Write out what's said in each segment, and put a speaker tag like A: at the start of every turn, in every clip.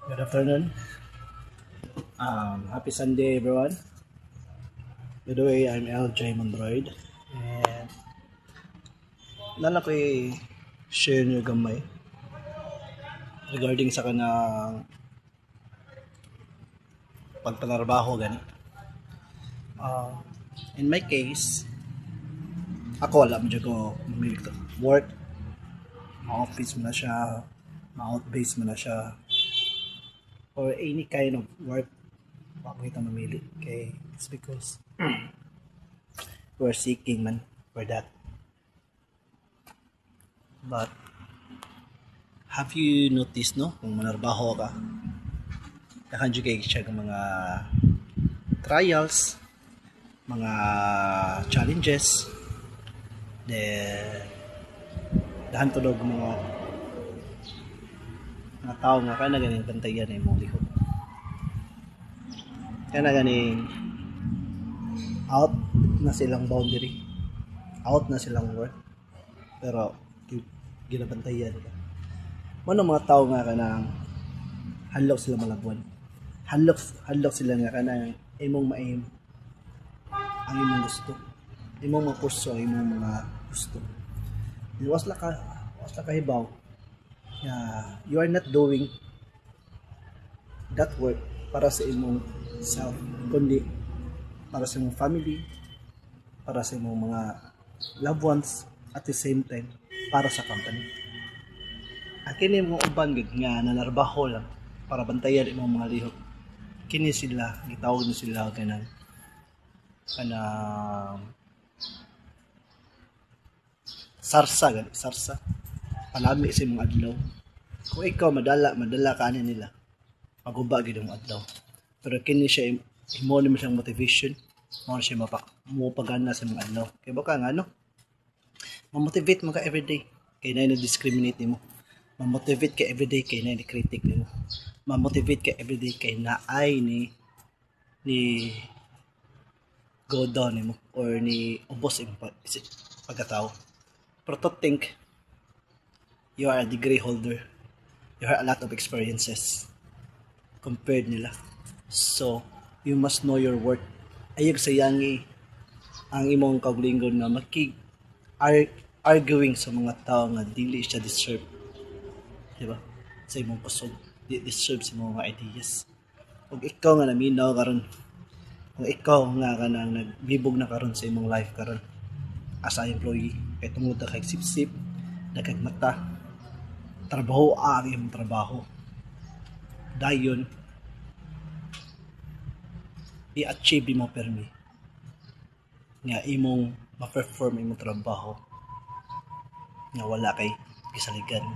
A: Good afternoon. Happy Sunday, everyone. By the way, I'm LJ Mondroid. And nala ko share nyo gamay regarding sa kanang pagpanarbaho gani. In my case, ako wala mo ko work. Ma-office mo na siya, ma-out-base mo na siya, or any kind of work wag kita mamili kay it's because we're seeking man for that. But have you noticed kung manarbaho ka nakanjo kay siya ng mga trials, mga challenges, then dahan to mga tao nga ka na ganing bantayan ay mong lihok. Kaya na ganing out na silang boundary, out na silang work, pero ginabantayan ka. Ano mga tao nga ka nang hanlok sila malabuan, hanlok sila nga ka nang imong maim ang imong gusto, imong mapurso ang imong mga gusto. Was la kahibaw you are not doing that work para sa imong self, kundi para sa imong family, para sa imong mga loved ones, at the same time para sa company. Kini mga uban nga nanarbaho lang para bantayan imong mga lihok, kini sila gitawag na sila kanang sarsa palami sa imong adlaw. Kung ikaw madala ka nila, maguba gid ang adlaw. Pero kini siya imo ni siyang motivation, mo siya mapagana sa imong adlaw. Kay baka nga ma-motivate mo ka everyday kay na discriminate nimo, ma-motivate ka everyday kay na critic nimo, ma-motivate ka everyday kay naay ni go down nimo or ni ubos imong pagkatao. Pero to think you are a degree holder, you have a lot of experiences compared nila, so you must know your worth. Ayog sayangi ang imong kaugalingon na arguing sa mga tao nga dili siya deserve, diba, sa imong kusog, di deserve sa mga ideas. Ug ikaw nga naminaw karon, kung ikaw nga kanang nagbibog na karon sa imong life karon as a employee, kay tungod kay sip-sip, dagag mata, trabaho ang imong trabaho, dayon i-achieve mo permi nga imong ma-perform imong trabaho nga wala kay gisaligan,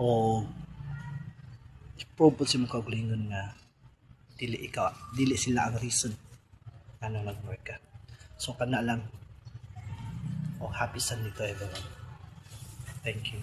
A: o i-prove sa imong kaugalingon nga dili sila ang reason ano nag-work ka. So kana lang. Happy Sunday to everyone. Thank you.